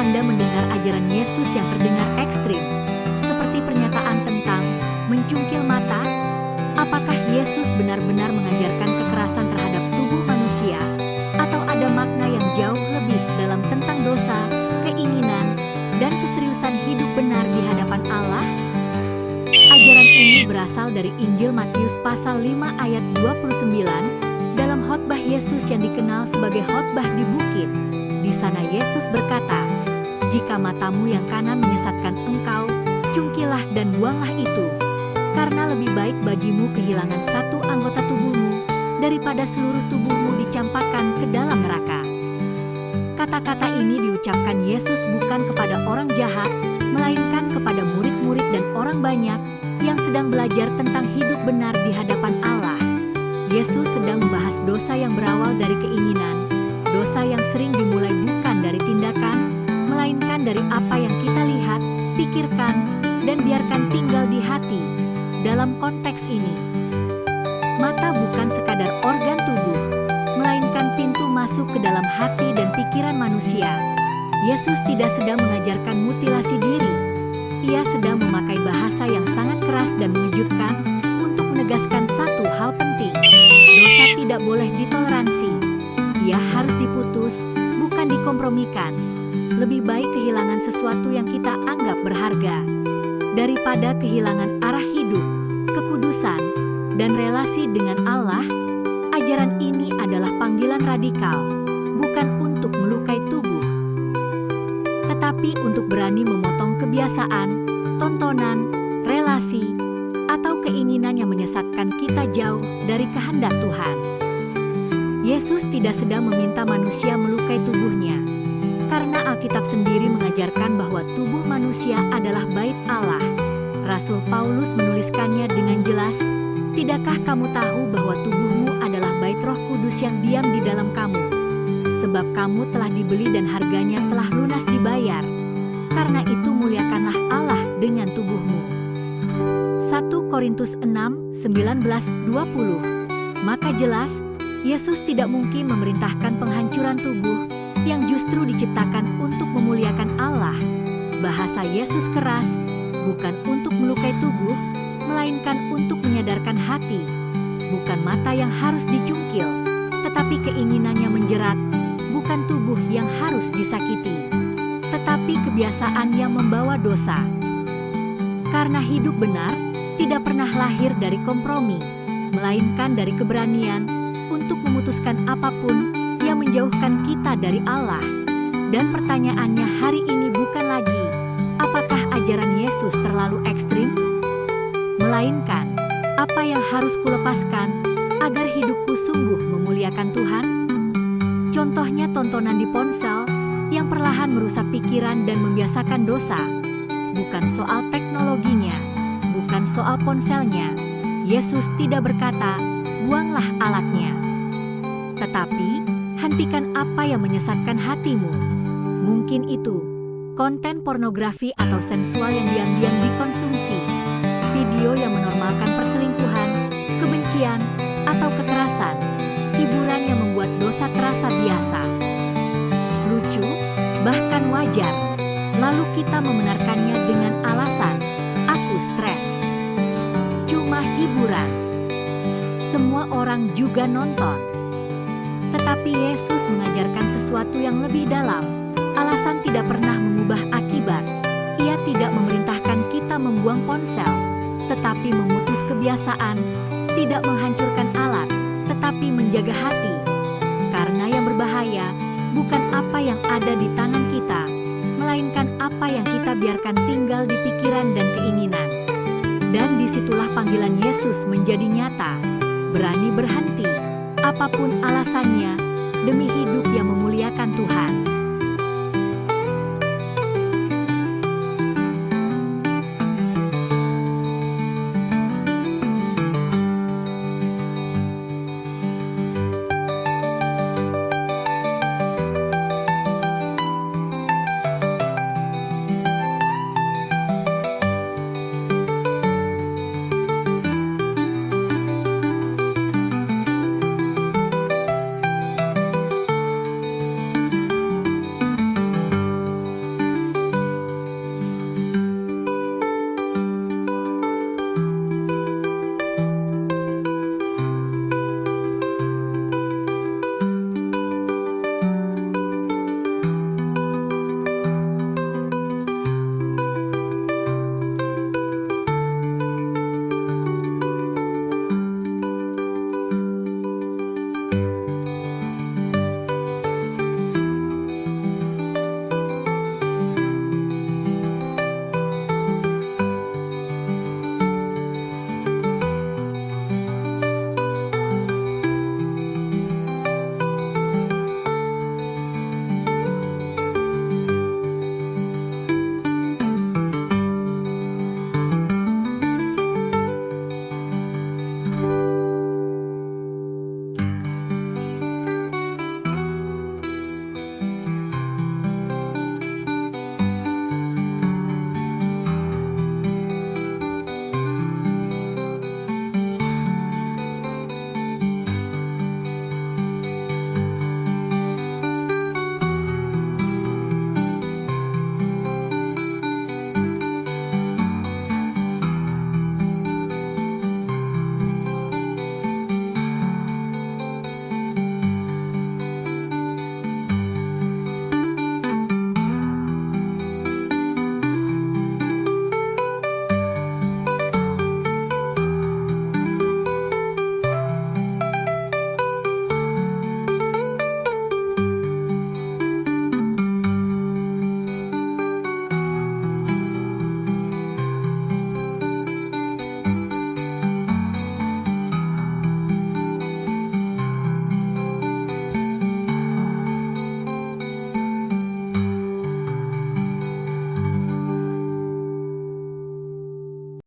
Anda mendengar ajaran Yesus yang terdengar ekstrim, seperti pernyataan tentang mencungkil mata? Apakah Yesus benar-benar mengajarkan kekerasan terhadap tubuh manusia? Atau ada makna yang jauh lebih dalam tentang dosa, keinginan, dan keseriusan hidup benar di hadapan Allah? Ajaran ini berasal dari Injil Matius pasal 5 ayat 29, dalam khotbah Yesus yang dikenal sebagai khotbah di bukit. Di sana Yesus berkata, "Jika matamu yang kanan menyesatkan engkau, cungkilah dan buanglah itu. Karena lebih baik bagimu kehilangan satu anggota tubuhmu, daripada seluruh tubuhmu dicampakkan ke dalam neraka." Kata-kata ini diucapkan Yesus bukan kepada orang jahat, melainkan kepada murid-murid dan orang banyak yang sedang belajar tentang hidup benar di hadapan Allah. Yesus sedang membahas dosa yang berawal dari keinginan, dosa yang sering dimulai bukan dari tindakan, melainkan dari apa yang kita lihat, pikirkan, dan biarkan tinggal di hati. Dalam konteks ini, mata bukan sekadar organ tubuh, melainkan pintu masuk ke dalam hati dan pikiran manusia. Yesus tidak sedang mengajarkan mutilasi diri. Ia sedang memakai bahasa yang sangat keras dan mengejutkan untuk menegaskan satu hal penting. Dosa tidak boleh ditoleransi. Ia harus diputus, bukan dikompromikan. Lebih baik kehilangan sesuatu yang kita anggap berharga, daripada kehilangan arah hidup, kekudusan, dan relasi dengan Allah. Ajaran ini adalah panggilan radikal, bukan untuk melukai tubuh, tetapi untuk berani memotong kebiasaan, tontonan, relasi, atau keinginan yang menyesatkan kita jauh dari kehendak Tuhan. Yesus tidak sedang meminta manusia melukai tubuhnya, karena Alkitab sendiri mengajarkan bahwa tubuh manusia adalah bait Allah. Rasul Paulus menuliskannya dengan jelas, "Tidakkah kamu tahu bahwa tubuhmu adalah bait Roh Kudus yang diam di dalam kamu? Sebab kamu telah dibeli dan harganya telah lunas dibayar. Karena itu muliakanlah Allah dengan tubuhmu." 1 Korintus 6, 19-20. Maka jelas, Yesus tidak mungkin memerintahkan penghancuran tubuh yang justru diciptakan untuk memuliakan Allah. Bahasa Yesus keras, bukan untuk melukai tubuh, melainkan untuk menyadarkan hati. Bukan mata yang harus dicungkil, tetapi keinginannya menjerat. Bukan tubuh yang harus disakiti, tetapi kebiasaan yang membawa dosa. Karena hidup benar tidak pernah lahir dari kompromi, melainkan dari keberanian untuk memutuskan apapun yang menjauhkan kita dari Allah. Dan pertanyaannya hari ini bukan lagi, apakah ajaran Yesus terlalu ekstrim? Melainkan, apa yang harus kulepaskan agar hidupku sungguh memuliakan Tuhan? Contohnya tontonan di ponsel yang perlahan merusak pikiran dan membiasakan dosa. Bukan soal teknologinya, bukan soal ponselnya. Yesus tidak berkata, "Buanglah alatnya." Tetapi, hentikan apa yang menyesatkan hatimu. Mungkin itu konten pornografi atau sensual yang diam-diam dikonsumsi, video yang menormalkan perselingkuhan, kebencian, atau kekerasan, hiburan yang membuat dosa terasa biasa, lucu, bahkan wajar. Lalu kita membenarkannya dengan alasan, "Aku stres." Cuma hiburan. Semua orang juga nonton. Tetapi Yesus mengajarkan sesuatu yang lebih dalam. Alasan tidak pernah mengubah akibat. Ia tidak memerintahkan kita membuang ponsel, tetapi memutus kebiasaan, tidak menghancurkan alat, tetapi menjaga hati. Karena yang berbahaya bukan apa yang ada di tangan kita, melainkan apa yang kita biarkan tinggal di pikiran dan keinginan. Dan disitulah panggilan Yesus menjadi nyata. Berani berhenti, apapun alasannya, demi hidup yang memuliakan Tuhan.